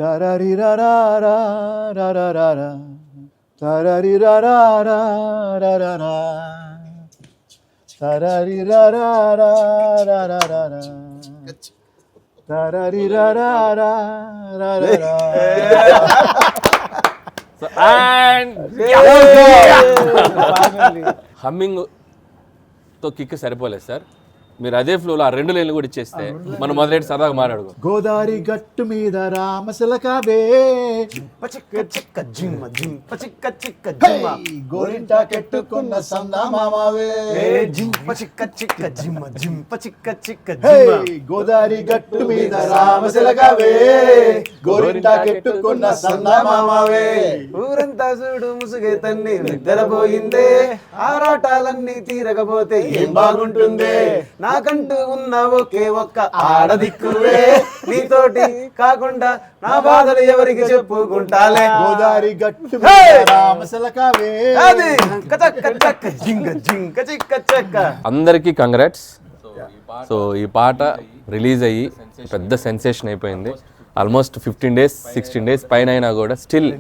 Tarari-ra-ra-ra-ra-ra-ra. Tarari-ra-ra-ra-ra-ra-ra. Tarari-ra-ra-ra-ra-ra-ra. Tarari-ra-ra-ra-ra-ra. So, and humming తో kick సరిపోలేదు sir. మీరు అదే ఫ్లోలో ఆ 2 లైన్లు కూడా ఇచ్చేస్తే మనం మొదలెట్టి సరదాగా మాట్లాడుకో. గోదారి గట్టు మీద రామశిలకవే గోరింటా కెట్టుకున్న సందామావే. గోదారి గట్టు మీద రామశిలకవే గోరింటా కెట్టుకున్న సందామావే. ఊరంతా చూడు ముసుగే తన్ని నిద్రపోయిందే, ఆరాటాలన్నీ తీరకపోతే ఏం బాగుంటుందే, నాకంటూ ఉన్న ఒకే ఒక్క ఆడదిక్కువే, నీతోటి కాకుండా నా బాధలు ఎవరికి చెప్పుకుంటాలే. గోదారి గట్టు రామశిలకవే. అందరికీ కంగ్రాట్స్. సో ఈ పాట రిలీజ్ అయ్యి పెద్ద సెన్సేషన్ అయిపోయింది. ఆల్మోస్ట్ 15 days 16 days పైన అయినా కూడా స్టిల్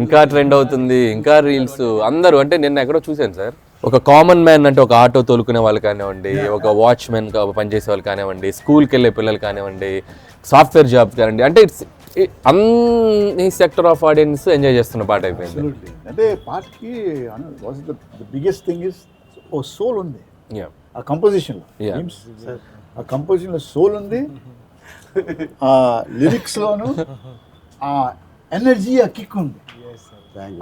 ఇంకా ట్రెండ్ అవుతుంది, ఇంకా రీల్స్. అందరూ అంటే నిన్న ఎక్కడో చూశాను సార్, ఒక కామన్ మ్యాన్ అంటే ఒక ఆటో తోలుకునే వాళ్ళు కానివ్వండి, ఒక వాచ్మెన్ పనిచేసే వాళ్ళు కానివ్వండి, స్కూల్కి వెళ్ళే పిల్లలు కానివ్వండి, సాఫ్ట్వేర్ జాబ్ కానివ్వండి, అంటే ఇట్స్ అన్ని సెక్టర్ ఆఫ్ ఆడియన్స్ ఎంజాయ్ చేస్తున్న పాట అయిపోయింది. అంటే పాటకి బిగ్గెస్ట్ థింగ్ ఇస్ ఓ సోల్ ఉంది ఆ కంపోజిషన్లో. ఆ కంపోజిషన్లో సోల్ ఉంది, ఆ లిరిక్స్లోను ఆ ఎనర్జీ, ఆ కిక్ ఉంది.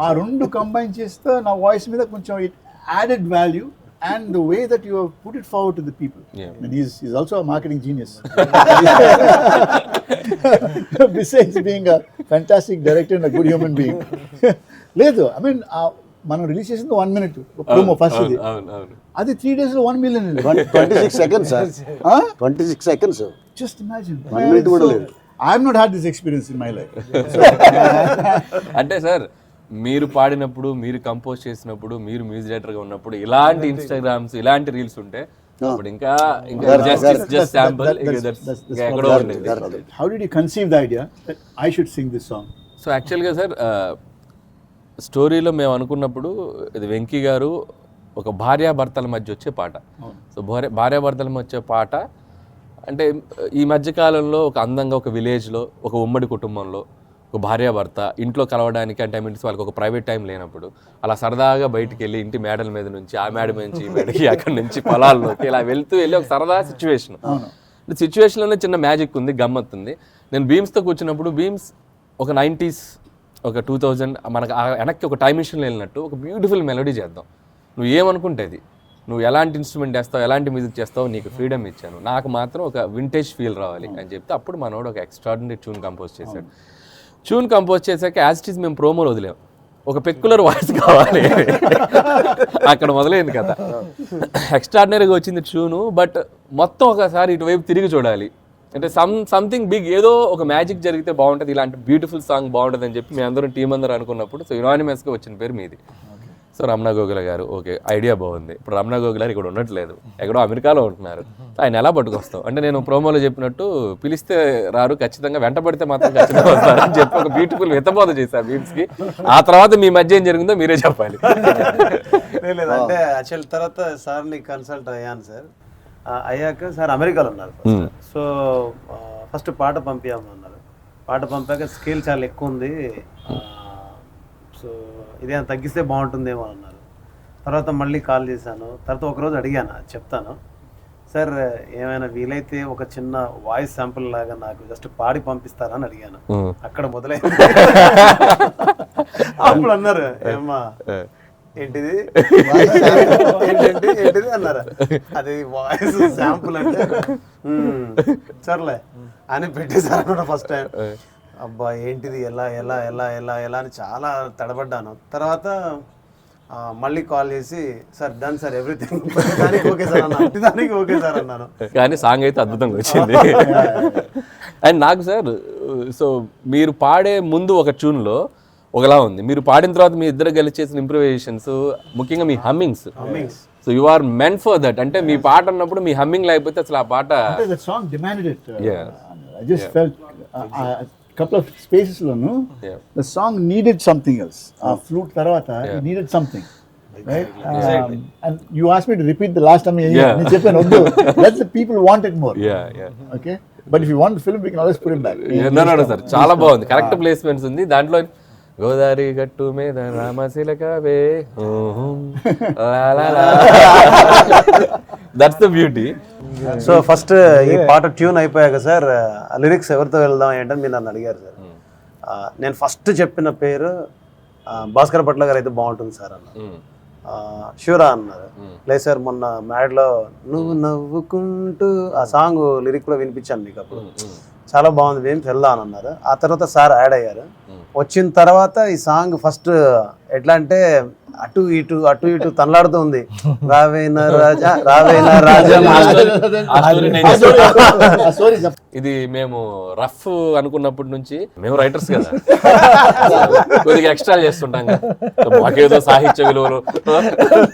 ఆ 2 కంబైన్ చేస్తే నా వాయిస్ మీద కొంచెం it added value and the way that you have put it forward to the people. And he's also a marketing genius. Besides being a fantastic director and a good human being. లేదు, I mean మనం release చేసింది 1 minute promo first. అది 3 days లో 1 million. 26 seconds sir. 26 seconds. Just imagine. 1 minute కూడా లేదు. I have not had this experience in my life. అంటే sir, మీరు పాడినప్పుడు, మీరు కంపోజ్ చేసినప్పుడు, మీరు మ్యూజిక్ డైరెక్టర్గా ఉన్నప్పుడు ఇలాంటి ఇన్స్టాగ్రామ్స్, ఇలాంటి రీల్స్ ఉంటే అప్పుడు ఇంకా జస్ట్ శాంపుల్ ఎక్కడో ఉండేది. How did you conceive the idea that I should sing this song? So యాక్చువల్గా సార్, స్టోరీలో మేము అనుకున్నప్పుడు ఇది వెంకీ గారు ఒక భార్యాభర్తల మధ్య వచ్చే పాట. సో భార్యాభర్తల మధ్య వచ్చే పాట అంటే ఈ మధ్యకాలంలో ఒక అందంగా ఒక విలేజ్లో, ఒక ఉమ్మడి కుటుంబంలో ఒక భార్యాభర్త ఇంట్లో కలవడానికి, అంటే మీన్స్ వాళ్ళకి ఒక ప్రైవేట్ టైం లేనప్పుడు అలా సరదాగా బయటికి వెళ్ళి ఇంటి మేడల మీద నుంచి, ఆ మేడ నుంచి ఈ మేడకి, అక్కడి నుంచి పొలాల్లోకి ఇలా వెళ్ళి ఒక సరదా సిచ్యువేషన్. సిచ్యువేషన్లోనే చిన్న మ్యాజిక్ ఉంది, గమ్మత్ ఉంది. నేను బీమ్స్తో కూర్చున్నప్పుడు, బీమ్స్ ఒక 90s, ఒక 2000 మనకు వెనక్కి ఒక టైం మిషన్లో వెళ్ళినట్టు ఒక బ్యూటిఫుల్ మెలోడీ చేద్దాం. నువ్వు ఏమనుకుంటేది, నువ్వు ఎలాంటి ఇన్స్ట్రుమెంట్ వేస్తావు, ఎలాంటి మ్యూజిక్ చేస్తావు, నీకు ఫ్రీడమ్ ఇచ్చాను, నాకు మాత్రం ఒక వింటేజ్ ఫీల్ రావాలి అని చెప్తే అప్పుడు మనోడు ఒక ఎక్స్ట్రాడినరీ ట్యూన్ కంపోజ్ చేశాడు. ట్యూన్ కంపోజ్ చేశాక యాజ్ ఇట్ ఈస్ మేము ప్రోమోలు వదిలేం, ఒక పెక్యులర్ వాయిస్ కావాలి. అక్కడ మొదలైంది కదా, ఎక్స్ట్రాడినరీగా వచ్చింది ట్యూను. బట్ మొత్తం ఒకసారి ఇటువైపు తిరిగి చూడాలి, అంటే సంథింగ్ బిగ్, ఏదో ఒక మ్యాజిక్ జరిగితే బాగుంటుంది, ఇలాంటి బ్యూటిఫుల్ సాంగ్ బాగుంటుంది అని చెప్పి మేము అందరం టీం అందరూ అనుకున్నప్పుడు సో యునానిమస్గా వచ్చిన పేరు మీది. సో రమణ గోగుల గారు, ఓకే ఐడియా బాగుంది. ఇప్పుడు రమణ గోగుల గారు ఇక్కడ ఉండట్లేదు, ఎక్కడో అమెరికాలో ఉంటున్నారు. ఆయన ఎలా పట్టుకొస్తాం అంటే, నేను ప్రోమోలో చెప్పినట్టు పిలిస్తే రారు, ఖచ్చితంగా వెంటబడితే మాత్రం ఖచ్చితంగా వస్తారు అని చెప్పి ఒక బ్యూటిఫుల్ హితబోధ చేశారు బీమ్స్కి. ఆ తర్వాత మీ మధ్య ఏం జరిగిందో మీరే చెప్పాలి. అంటే యాక్చువల్ తర్వాత సార్ని కన్సల్ట్ అయ్యాను సార్. అయ్యాక సార్ అమెరికాలో ఉన్నారు. సో ఫస్ట్ పాట పంపించామన్నారు. పాట పంపాక స్కేల్ చాలా ఎక్కువ ఉంది, సో ఇదేమైనా తగ్గిస్తే బాగుంటుందేమో అన్నారు. తర్వాత మళ్ళీ కాల్ చేశాను. తర్వాత ఒకరోజు అడిగాను, చెప్తాను సార్, ఏమైనా వీలైతే ఒక చిన్న వాయిస్ శాంపుల్ లాగా నాకు జస్ట్ పాడి పంపిస్తారని అడిగాను. అక్కడ మొదలైంది. అప్పుడు అన్నారు, ఏమ్మా ఏంటిది ఏంటిది అన్నారా, అది వాయిస్ శాంపుల్ అంటే సర్లే అని పెట్టేశారు అనమాట ఫస్ట్ టైం. అబ్బా ఏంటిది, ఎలా ఎలా ఎలా ఎలా ఎలా అని చాలా తడబడ్డాను. తర్వాత మళ్ళీ కాల్ చేసి సార్ డన్ సార్ ఎవ్రీథింగ్, దానికి ఓకే సార్ అన్నా, దానికి ఓకే సార్ అన్నాను. కానీ సాంగ్ అయితే అద్భుతంగా వచ్చింది. అండ్ నాకు సార్, సో మీరు పాడే ముందు ఒక ట్యూన్లో ఒకలా ఉంది, మీరు పాడిన తర్వాత మీ ఇద్దరు కలిసి చేసిన ఇంప్రూవైజేషన్స్, ముఖ్యంగా మీ hummings. So you are meant for that. అంటే మీ పాట అన్నప్పుడు మీ హమ్మింగ్ లేకపోతే అసలు ఆ పాట couple of spaces loan Yeah. the song needed something else. ఆ flute తర్వాత it needed something. Right? And you asked me to repeat the last time నేను చెప్పాను వద్దు. Let the people want it more. Okay? But if you want the film, we can always put it back. Sir చాలా బాగుంది, correct placements ఉంది దాంట్లో. గోదావరి గట్టు మీద రామశిలకవే that's the beauty. So first ఈ పాట ట్యూన్ అయిపోయాక సార్ లిరిక్స్ ఎవరితో వెళ్దాం ఏంటని మీరు నన్ను అడిగారు సార్. నేను ఫస్ట్ చెప్పిన పేరు భాస్కర్ భట్ల గారు అయితే బాగుంటుంది సార్ అన్న. షూరా అన్నారు. లేదు సార్ మొన్న మ్యాడ్లో నువ్వు నవ్వుకుంటూ ఆ సాంగ్ లిరిక్ కూడా వినిపించాను మీకు, అప్పుడు చాలా బాగుంది మేము వెళ్దాం అని అన్నారు. ఆ తర్వాత సార్ యాడ్ అయ్యారు. వచ్చిన తర్వాత ఈ సాంగ్ ఫస్ట్ ఎట్లా అంటే అటు ఇటు తనలాడుతూ ఉంది. రావేనా రాజా రావేనా రాజా. ఇది మేము రఫ్ అనుకున్నప్పటి నుంచి, మేము రైటర్స్ కదా కొద్దిగా ఎక్స్ట్రా చేస్తుంటాం కదా, మాకేదో సాహిత్య విలువలు